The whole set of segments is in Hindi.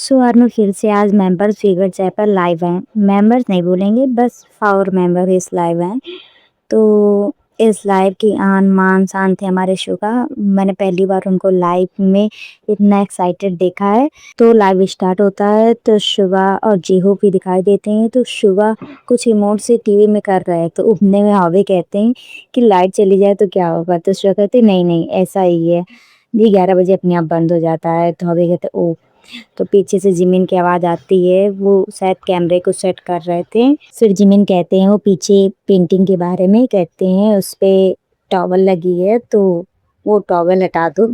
सो आर्मी फिर से आज मेंबर्स फिगर चैट पर लाइव हैं। मेंबर्स नहीं बोलेंगे, बस फॉर मेंबर इस लाइव हैं। तो इस लाइव की आन मान शान थे हमारे शो का। मैंने पहली बार उनको लाइव में इतना एक्साइटेड देखा है। तो लाइव स्टार्ट होता है तो शुभा और जीहू भी दिखाई देते हैं। तो शुभा कुछ इमोट से टीवी में कर रहे हैं, तो उठने में हवे कहते हैं कि लाइट चली जाए तो क्या होगा। तो शुभा कहते नहीं नहीं ऐसा ही है, ये 11 बजे अपने आप बंद हो जाता है। तो हवे कहते ओ। तो पीछे से जिमिन की आवाज आती है, वो शायद कैमरे को सेट कर रहे थे। फिर जिमिन कहते हैं, वो पीछे पेंटिंग के बारे में कहते हैं, उस पे टॉवल लगी है तो वो टॉवल हटा दो।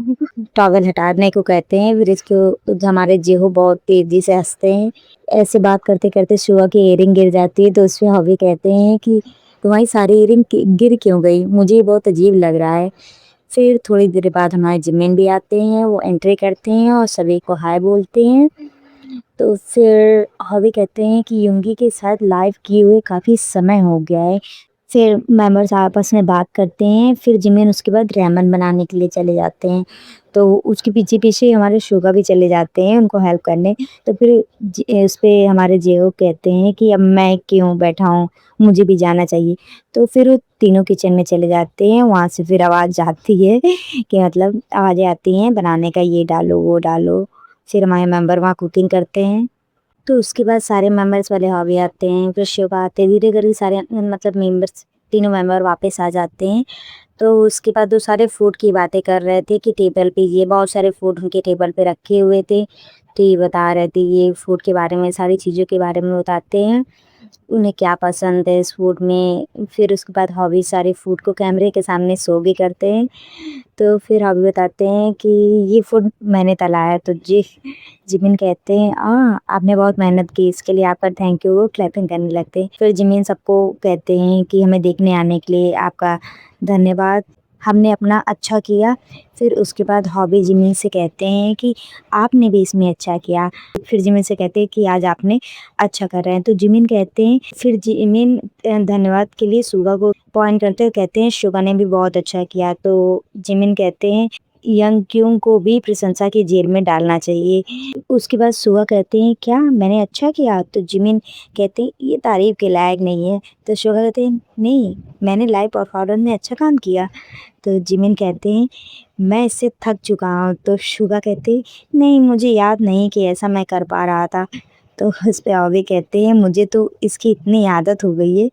टॉवल हटाने को कहते हैं। फिर इसको हमारे जेहू बहुत तेजी से हंसते हैं। ऐसे बात करते करते शुआ की इयरिंग गिर जाती है, तो उसमें हवी कहते हैं कि तुम्हारी सारी इयरिंग गिर क्यों गई, मुझे ये बहुत अजीब लग रहा है। फिर थोड़ी देर बाद हमारे जिमिन भी आते हैं, वो एंट्री करते हैं और सभी को हाय बोलते हैं। तो फिर हवी कहते हैं कि युंगी के साथ लाइव किए हुए काफ़ी समय हो गया है। फिर मेंबर्स आपस में बात करते हैं। फिर जिमिन उसके बाद रेमन बनाने के लिए चले जाते हैं। तो उसके पीछे पीछे हमारे शुगा भी चले जाते हैं उनको हेल्प करने। तो फिर उस पे हमारे जेओ कहते हैं कि अब मैं क्यों बैठा हूँ, मुझे भी जाना चाहिए। तो फिर वो तीनों किचन में चले जाते हैं। वहाँ से फिर आवाज़ आती है कि मतलब आवाज़ें आती हैं बनाने का, ये डालो वो डालो। फिर हमारे मेंबर वहाँ कुकिंग करते हैं। तो उसके बाद सारे मेंबर्स वाले हॉबी आते हैं, फिर शिवा आते हैं, धीरे धीरे सारे मतलब मेंबर्स तीनों मेंबर वापस आ जाते हैं। तो उसके बाद वो सारे फूड की बातें कर रहे थे कि टेबल पे ये बहुत सारे फूड उनके टेबल पे रखे हुए थे। तो ये बता रहे थे ये फूड के बारे में, सारी चीज़ों के बारे में बताते हैं, उन्हें क्या पसंद है इस फूड में। फिर उसके बाद हॉबी सारे फूड को कैमरे के सामने शो भी करते हैं। तो फिर हॉबी बताते हैं कि ये फूड मैंने तला है। तो जिमिन कहते हैं आपने बहुत मेहनत की, इसके लिए आपका थैंक यू। वो क्लैपिंग करने लगते हैं। फिर जिमिन सबको कहते हैं कि हमें देखने आने के लिए आपका धन्यवाद, हमने अपना अच्छा किया। फिर उसके बाद हॉबी जिमिन से कहते हैं कि आपने भी इसमें अच्छा किया। फिर जिमिन से कहते हैं कि आज आपने अच्छा कर रहे हैं। तो जिमिन कहते हैं, फिर जिमिन धन्यवाद के लिए सुगा को पॉइंट करते हैं, कहते हैं शुगा ने भी बहुत अच्छा किया। तो जिमिन कहते हैं यंग क्यूंग को भी प्रशंसा की जेल में डालना चाहिए। उसके बाद सुगा कहते हैं क्या मैंने अच्छा किया। तो जिमिन कहते हैं ये तारीफ के लायक नहीं है। तो शुगा कहते हैं नहीं, मैंने लाइव परफॉर्मेंस में अच्छा काम किया। तो जिमिन कहते हैं मैं इससे थक चुका हूँ। तो शुगा कहते हैं नहीं, मुझे याद नहीं कि ऐसा मैं कर पा रहा था। तो उस पे आवे कहते हैं मुझे तो इसकी इतनी आदत हो गई है।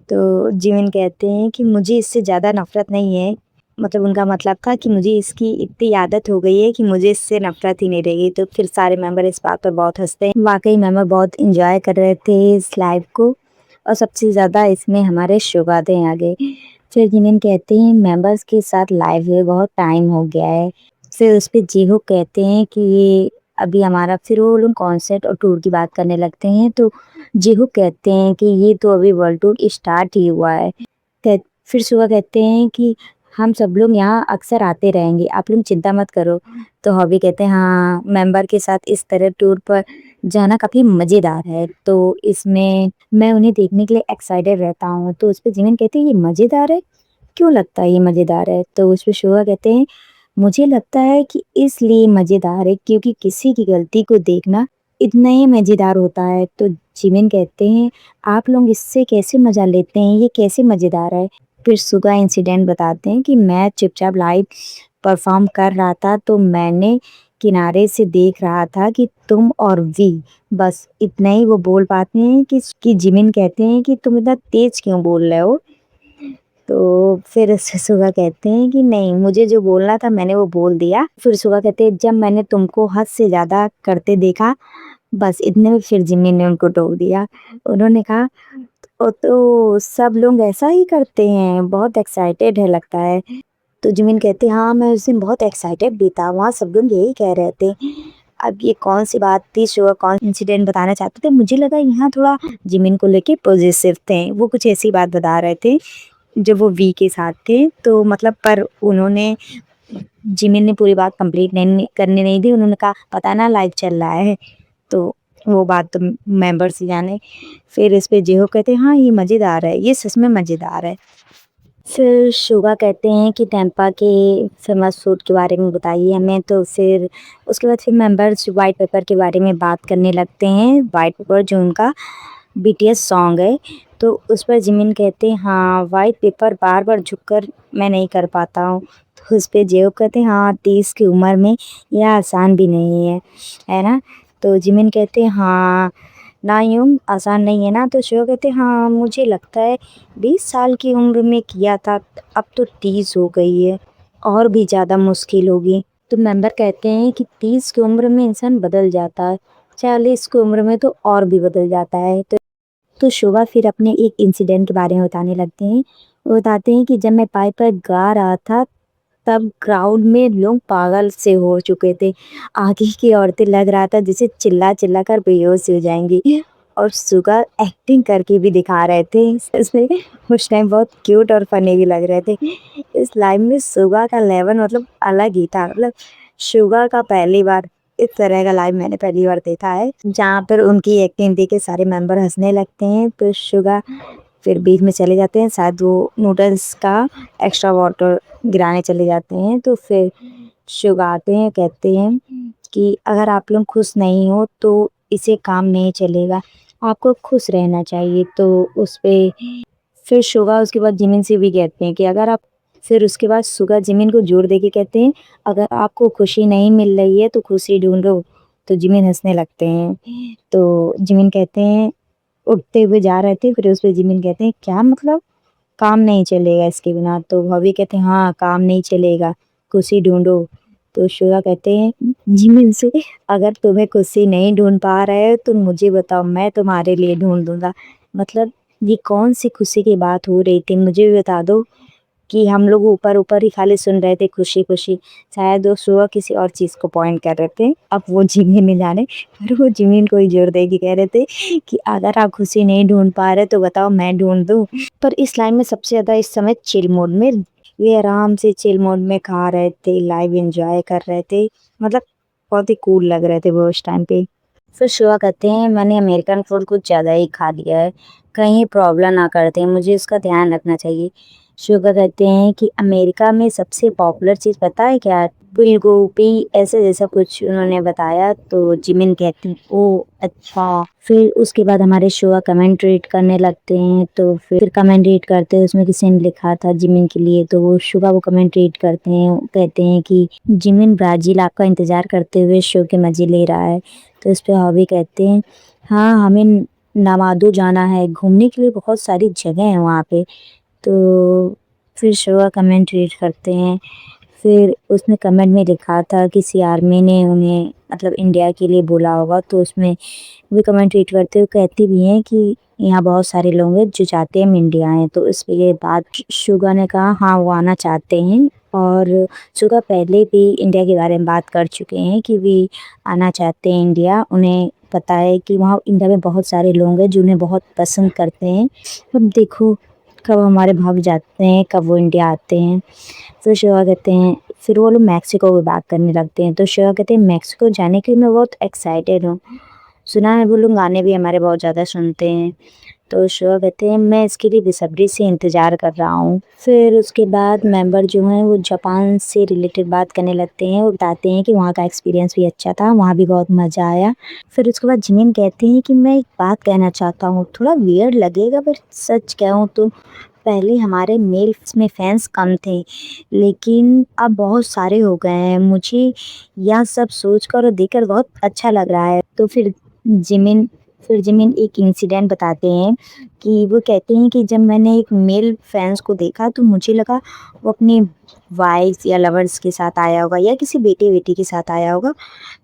तो जिमिन कहते हैं कि मुझे इससे ज़्यादा नफरत नहीं है, मतलब उनका मतलब था कि मुझे इसकी इतनी आदत हो गई है कि मुझे इससे नफरत ही नहीं रहेगी। तो फिर सारे मेंबर इस बात पर बहुत हंसते हैं। वाकई मेंबर बहुत इंजॉय कर रहे थे इस लाइव को, और सबसे ज़्यादा इसमें हमारे शुगा थे आगे। फिर जिमिन कहते हैं मेंबर्स के साथ लाइव हुए बहुत टाइम हो गया है। फिर उस पे जीहू कहते हैं कि ये अभी हमारा, फिर वो लोग कॉन्सर्ट और टूर की बात करने लगते हैं। तो जीहू कहते हैं कि ये तो अभी वर्ल्ड टूर स्टार्ट ही हुआ है। फिर सुबह कहते हैं कि हम सब लोग यहाँ अक्सर आते रहेंगे, आप लोग चिंता मत करो। तो हॉबी कहते हैं हाँ, मेंबर के साथ इस तरह टूर पर जाना काफ़ी मज़ेदार है, तो इसमें मैं उन्हें देखने के लिए एक्साइटेड रहता हूँ। तो उस पे जिमिन कहते हैं ये मज़ेदार है, क्यों लगता है ये मज़ेदार है। तो उस पे शुआ कहते हैं मुझे लगता है कि इसलिए मज़ेदार है क्योंकि किसी की गलती को देखना इतना ही मज़ेदार होता है। तो जिमिन कहते हैं आप लोग इससे कैसे मज़ा लेते हैं, ये कैसे मज़ेदार है। फिर सुगा इंसिडेंट बताते हैं कि मैं चुपचाप लाइव परफॉर्म कर रहा था, तो मैंने किनारे से देख रहा था कि तुम और वी, बस इतना ही वो बोल पाते हैं कि जिमिन कहते हैं कि तुम इतना तेज क्यों बोल रहे हो। तो फिर सुगा कहते हैं कि नहीं, मुझे जो बोलना था मैंने वो बोल दिया। फिर सुगा कहते हैं जब मैंने तुमको हद से ज़्यादा करते देखा, बस इतने में फिर जिमिन ने उनको टोक दिया। उन्होंने कहा ओ तो सब लोग ऐसा ही करते हैं, बहुत एक्साइटेड है लगता है। तो जिमिन कहते हैं हाँ, मैं उस दिन बहुत एक्साइटेड भी था, वहाँ सब लोग यही कह रहे थे। अब ये कौन सी बात थी, शुआ कौन इंसिडेंट बताना चाहते थे, मुझे लगा यहाँ थोड़ा जिमिन को लेके पॉजिटिव थे, वो कुछ ऐसी बात बता रहे थे जब वो वी के साथ थे। तो मतलब पर उन्होंने, जिमिन ने पूरी बात कंप्लीट नहीं करने नहीं दी। उन्होंने कहा पता ना लाइव चल रहा है, तो वो बात तो मेंबर्स ही जाने। फिर इस पे जेहो कहते हैं हाँ ये मज़ेदार है, ये सच में मज़ेदार है। फिर शुगा कहते हैं कि टेम्पा के फेमस फूड के बारे में बताइए हमें, तो फिर उसके बाद फिर मेंबर्स व्हाइट पेपर के बारे में बात करने लगते हैं। व्हाइट पेपर जो उनका बीटीएस सॉन्ग है, तो उस पर जिमिन कहते हैं हाँ व्हाइट पेपर बार बार झुककर मैं नहीं कर पाता हूँ। तो उस पे जेब कहते हैं हाँ 30 की उम्र में यह आसान भी नहीं है ना। तो जिमिन कहते हैं हाँ ना यूं आसान नहीं है ना। तो शिव कहते हैं हाँ मुझे लगता है 20 साल की उम्र में किया था, अब तो 30 हो गई है और भी ज़्यादा मुश्किल होगी। तो मेंबर कहते हैं कि 30 की उम्र में इंसान बदल जाता है, 40 की उम्र में तो और भी बदल जाता है। तो शोभा फिर अपने एक इंसिडेंट के बारे में बताने लगते हैं। वो बताते हैं कि जब मैं पाइप पर गा रहा था तब क्राउड में लोग पागल से हो चुके थे। आगे की औरतें लग रहा था जैसे चिल्ला चिल्ला कर बेहोश हो जाएंगी, और सुगा एक्टिंग करके भी दिखा रहे थे इसमें। उस टाइम बहुत क्यूट और फनी भी लग रहे थे। इस लाइव में सुगा का लेवल मतलब अलग ही था। मतलब सुगा का पहली बार इस तरह का लाइव मैंने पहली बार देखा है, जहाँ पर उनकी एक्टिंग देख के सारे मेंबर हंसने लगते हैं। तो सुगा फिर बीच में चले जाते हैं, शायद वो नूडल्स का एक्स्ट्रा वाटर गिराने चले जाते हैं। तो फिर शुग आते हैं, कहते हैं कि अगर आप लोग खुश नहीं हो तो इसे काम नहीं चलेगा, आपको खुश रहना चाहिए। तो उस पे फिर शुगा उसके बाद जिमिन से भी कहते हैं कि अगर आप फिर उसके बाद शुगा जिमिन को जोर दे के कहते हैं अगर आपको खुशी नहीं मिल रही है तो खुशी ढूंढो। तो जिमिन हंसने लगते हैं। तो जिमिन कहते हैं उठते हुए जा रहे थे, फिर उस पे जिमिन कहते हैं क्या मतलब काम नहीं चलेगा इसके बिना। तो भाभी कहते हैं हाँ काम नहीं चलेगा, कुर्सी ढूंढो। तो शुरा कहते हैं जिमिन से अगर तुम्हें कुर्सी नहीं ढूंढ पा रहे हो तो मुझे बताओ, मैं तुम्हारे लिए ढूंढ दूंगा। मतलब ये कौन सी खुशी की बात हो रही थी, मुझे भी बता दो। कि हम लोग ऊपर ऊपर ही खाली सुन रहे थे खुशी खुशी, शायद वो सुबह किसी और चीज को पॉइंट कर रहे थे, अब वो जिमिन नहीं जाने। पर वो जिमिन को ही जोर दे के कह रहे थे कि अगर आप खुशी नहीं ढूंढ पा रहे तो बताओ मैं ढूंढ दूं। पर इस लाइन में सबसे ज्यादा इस समय चिल मोड में, वे आराम से चिल मोड में खा रहे थे, लाइव एंजॉय कर रहे थे। मतलब बहुत ही कूल लग रहे थे वो उस टाइम पे। फिर शिवा कहते हैं मैंने अमेरिकन फूड कुछ ज़्यादा ही खा लिया है, कहीं प्रॉब्लम ना करते हैं, मुझे इसका ध्यान रखना चाहिए। शिवा कहते हैं कि अमेरिका में सबसे पॉपुलर चीज़ पता है क्या, फूलगोभी ऐसे जैसा कुछ उन्होंने बताया। तो जिमिन कहती ओ अच्छा। फिर उसके बाद हमारे शिवा कमेंट रीड करने लगते हैं। तो फिर कमेंट रीड करते हैं, उसमें किसी ने लिखा था जिमिन के लिए, तो वो शिवा वो कमेंट रीड करते हैं। कहते हैं कि जिमिन ब्राज़ील आपका इंतज़ार करते हुए शो के मज़े ले रहा है। तो इस पे हॉबी कहते हैं हाँ हमें नवादो जाना है, घूमने के लिए बहुत सारी जगह हैं वहाँ पे। तो फिर शुआ कमेंट रीड करते हैं। फिर उसने कमेंट में लिखा था किसी आर्मी ने उन्हें मतलब इंडिया के लिए बोला होगा, तो उसमें भी कमेंट रीड करते हुए कहती भी हैं कि यहाँ बहुत सारे लोग हैं जो चाहते हैं हम इंडिया आएँ। तो इस पे ये बात शुगा ने कहा हाँ वो आना चाहते हैं, और शुगा पहले भी इंडिया के बारे में बात कर चुके हैं कि वे आना चाहते हैं इंडिया। उन्हें पता है कि वहाँ इंडिया में बहुत सारे लोग हैं जो उन्हें बहुत पसंद करते हैं। अब देखो कब हमारे भाग जाते हैं, कब वो इंडिया आते हैं। फिर शिवा कहते हैं फिर वो लोग मैक्सिको की बात करने लगते हैं। तो शिवा कहते हैं मैक्सिको जाने के लिए मैं बहुत एक्साइटेड हूँ, सुना है वो लोग गाने भी हमारे बहुत ज़्यादा सुनते हैं। तो शिवा कहते हैं मैं इसके लिए बेसब्री से इंतज़ार कर रहा हूँ। फिर उसके बाद मेंबर जो हैं वो जापान से रिलेटेड बात करने लगते हैं, वो बताते हैं कि वहाँ का एक्सपीरियंस भी अच्छा था, वहाँ भी बहुत मज़ा आया। फिर उसके बाद जिमिन कहते हैं कि मैं एक बात कहना चाहता हूँ, थोड़ा वियर्ड लगेगा पर सच कहूँ तो पहले हमारे मेल्स में फैंस कम थे, लेकिन अब बहुत सारे हो गए हैं। मुझे यह सब सोचकर और देखकर बहुत अच्छा लग रहा है। तो जिमिन फिर जिमिन एक इंसिडेंट बताते हैं कि वो कहते हैं कि जब मैंने एक मेल फैंस को देखा तो मुझे लगा वो अपनी वाइफ या लवर्स के साथ आया होगा या किसी बेटे बेटी के साथ आया होगा।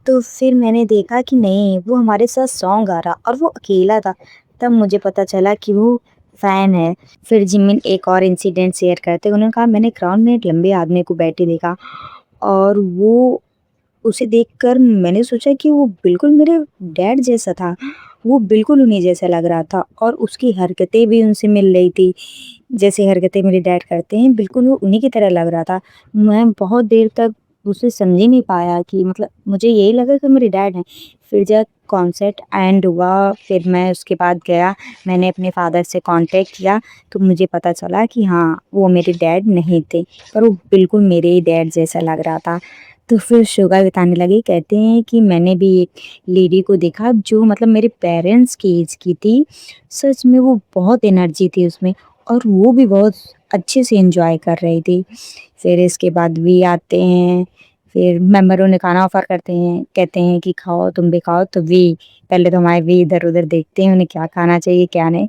तो फिर मैंने देखा कि नहीं वो हमारे साथ सॉन्ग गा रहा और वो अकेला था, तब मुझे पता चला कि वो फ़ैन है। फिर जिमिन एक और इंसिडेंट शेयर करते हैं, उन्होंने कहा मैंने ग्राउंड में एक लंबे आदमी को बैठे देखा, और वो उसे देखकर मैंने सोचा कि वो बिल्कुल मेरे डैड जैसा था। वो बिल्कुल उन्हीं जैसा लग रहा था और उसकी हरकतें भी उनसे मिल रही थी, जैसे हरकतें मेरे डैड करते हैं, बिल्कुल वो उन्हीं की तरह लग रहा था। मैं बहुत देर तक उसे समझ ही नहीं पाया कि मतलब मुझे यही लगा कि मेरे डैड हैं। फिर जब कॉन्सर्ट एंड हुआ, फिर मैं उसके बाद गया, मैंने अपने फादर से कॉन्टैक्ट किया, तो मुझे पता चला कि हाँ, वो मेरे डैड नहीं थे, पर वो बिल्कुल मेरे ही डैड जैसा लग रहा था। तो फिर शुगा बताने लगी, कहते हैं कि मैंने भी एक लेडी को देखा जो मतलब मेरे पेरेंट्स की एज की थी। सच में वो बहुत एनर्जी थी उसमें और वो भी बहुत अच्छे से एन्जॉय कर रही थी। फिर इसके बाद भी आते हैं, फिर मेंबरों ने खाना ऑफ़र करते हैं, कहते हैं कि खाओ तुम भी खाओ, तो भी पहले तो हमारे भी इधर-उधर देखते हैं उन्हें क्या खाना चाहिए क्या नहीं।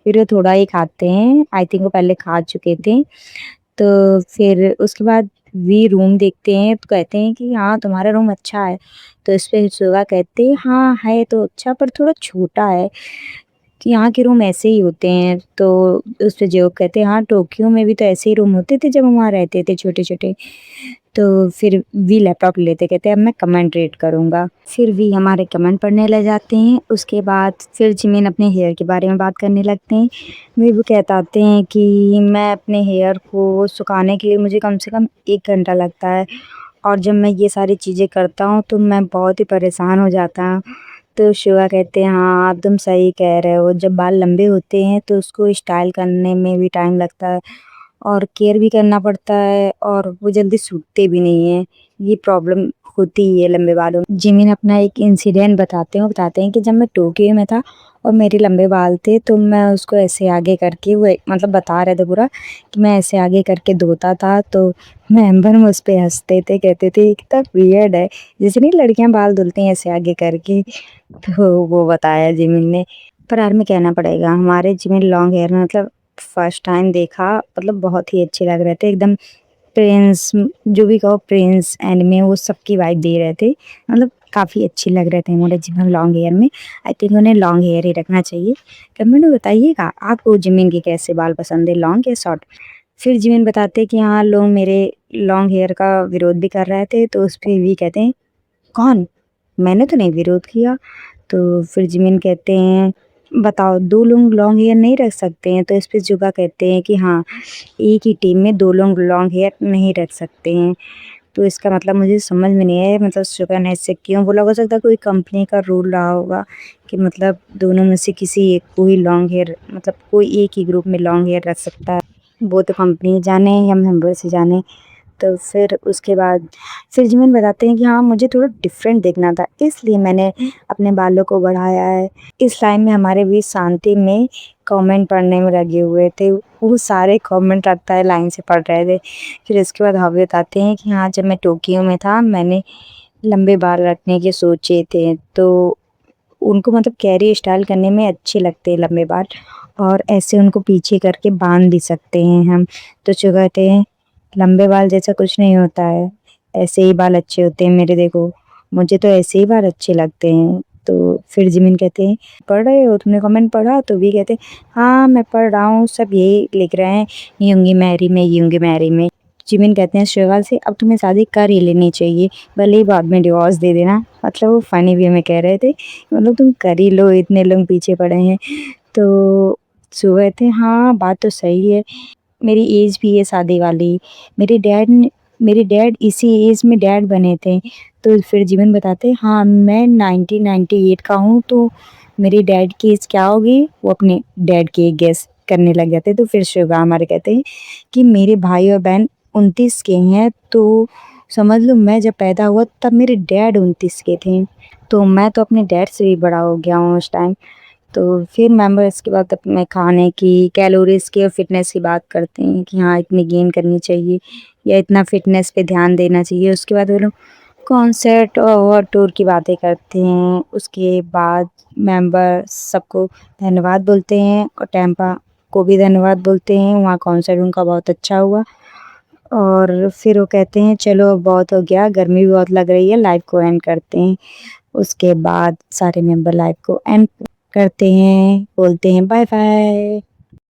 फिर वो थोड़ा ही खाते हैं, आई थिंक वो पहले खा चुके थे। तो फिर उसके बाद वी रूम देखते हैं तो कहते हैं कि हाँ, तुम्हारा रूम अच्छा है। तो इस पे सुगा कहते हैं हाँ, है तो अच्छा पर थोड़ा छोटा है, कि यहाँ के रूम ऐसे ही होते हैं। तो उस पे जियोक कहते हैं हाँ, टोक्यो में भी तो ऐसे ही रूम होते थे जब हम वहाँ रहते थे छोटे-छोटे। तो फिर वी लैपटॉप लेते कहते हैं अब मैं कमेंट रीड करूँगा। फिर वी हमारे कमेंट पढ़ने लग जाते हैं। उसके बाद फिर जिमिन अपने हेयर के बारे में बात करने लगते हैं। वे वो कहते हैं कि मैं अपने हेयर को सुखाने के लिए मुझे कम से कम 1 घंटा लगता है और जब मैं ये सारी चीज़ें करता हूँ तो मैं बहुत ही परेशान हो जाता हूँ। तो शिवा कहते हैं हाँ, आप तुम सही कह रहे हो। जब बाल लंबे होते हैं तो उसको स्टाइल करने में भी टाइम लगता है और केयर भी करना पड़ता है और वो जल्दी सूखते भी नहीं हैं। ये प्रॉब्लम होती ही है लंबे बालों में। जिमिन अपना एक इंसिडेंट बताते हैं कि जब मैं टोक्यो में था और मेरे लंबे बाल थे तो मैं उसको ऐसे आगे करके वो मतलब बता रहे थे पूरा कि मैं ऐसे आगे करके धोता था तो मेंबर मुझ पे हँसते थे, कहते थे ये कितना वियर्ड है। जैसे नहीं लड़कियाँ बाल धुलती हैं ऐसे आगे करके, तो वो बताया जिमिन ने। पर यार में कहना पड़ेगा हमारे जिमिन लॉन्ग हेयर में मतलब फर्स्ट टाइम देखा मतलब बहुत ही अच्छे लग रहे थे एकदम प्रिंस जो भी कहो प्रिंस एनिमे वो सबकी वाइब दे रहे थे। मतलब काफ़ी अच्छे लग रहे थे मोरे जिमिन लॉन्ग हेयर में। आई थिंक उन्हें लॉन्ग हेयर ही रखना चाहिए। कमेंट में बताइएगा आपको जिमिन के कैसे बाल पसंद है, लॉन्ग या शॉर्ट? फिर जिमिन बताते कि हाँ, लोग मेरे लॉन्ग हेयर का विरोध भी कर रहे थे तो उस पे वी कहते हैं कौन? मैंने तो नहीं विरोध किया। तो फिर जिमिन कहते हैं बताओ 2 लोग लॉन्ग हेयर नहीं रख सकते हैं? तो इस पे जुगा कहते हैं कि हाँ, एक ही टीम में 2 लोग लॉन्ग हेयर नहीं रख सकते हैं। तो इसका मतलब मुझे समझ में नहीं आया मतलब शुगा ने ऐसे क्यों बोला? हो सकता है कोई कंपनी का रूल रहा होगा कि मतलब दोनों में से किसी एक को ही लॉन्ग हेयर मतलब कोई एक ही ग्रुप में लॉन्ग हेयर रख सकता है। वो तो कंपनी जाने या मेंबर्स ही जाने। तो फिर उसके बाद फिर जिमिन बताते हैं कि हाँ, मुझे थोड़ा डिफरेंट दिखना था इसलिए मैंने अपने बालों को बढ़ाया है। इस लाइन में हमारे बीच शांति में कमेंट पढ़ने में लगे हुए थे। वो सारे कमेंट लगता है लाइन से पढ़ रहे थे। फिर इसके बाद हवे बताते हैं कि हाँ, जब मैं टोक्यो में था मैंने लंबे बाल रखने के सोचे थे तो उनको मतलब कैरी स्टाइल करने में अच्छे लगते हैं लंबे बाल और ऐसे उनको पीछे करके बांध भी सकते हैं हम। तो जो कहते हैं लंबे बाल जैसा कुछ नहीं होता है, ऐसे ही बाल अच्छे होते हैं मेरे देखो, मुझे तो ऐसे ही बाल अच्छे लगते हैं। तो फिर जिमिन कहते हैं पढ़ रहे हो तुमने कमेंट पढ़ा? तो भी कहते हैं हाँ, मैं पढ़ रहा हूँ सब यही लिख रहे हैं यूंगी मैरी में यूंगी मैरी में। जिमिन कहते हैं शेवाल से अब तुम्हें शादी कर ही लेनी चाहिए, भले ही बाद में डिवोर्स दे देना। मतलब वो फ़नी वे में कह रहे थे, मतलब तुम कर ही लो इतने लोग पीछे पड़े हैं। तो सुबह थे हाँ, बात तो सही है, मेरी एज भी है शादी वाली। मेरे डैड इसी एज में डैड बने थे। तो फिर जिमिन बताते हाँ, मैं 1998 का हूँ तो मेरे डैड की एज क्या होगी? वो अपने डैड की गेस करने लग जाते। तो फिर शिवगा हमारे कहते हैं कि मेरे भाई और बहन 29 के हैं तो समझ लो मैं जब पैदा हुआ तब मेरे डैड 29 के थे। तो मैं तो अपने डैड से भी बड़ा हो गया हूँ उस टाइम। तो फिर मेंबर्स के बाद अपने खाने की, कैलोरीज़ की और फ़िटनेस की बात करते हैं कि हाँ, इतनी गेन करनी चाहिए या इतना फ़िटनेस पे ध्यान देना चाहिए। उसके बाद वो लोग कॉन्सर्ट और टूर की बातें करते हैं। उसके बाद मेंबर सबको धन्यवाद बोलते हैं और टेम्पा को भी धन्यवाद बोलते हैं, वहाँ कॉन्सर्ट उनका बहुत अच्छा हुआ। और फिर वो कहते हैं चलो अब बहुत हो गया, गर्मी भी बहुत लग रही है, लाइव को एंड करते हैं। उसके बाद सारे मेंबर लाइव को एंड करते हैं, बोलते हैं बाय बाय।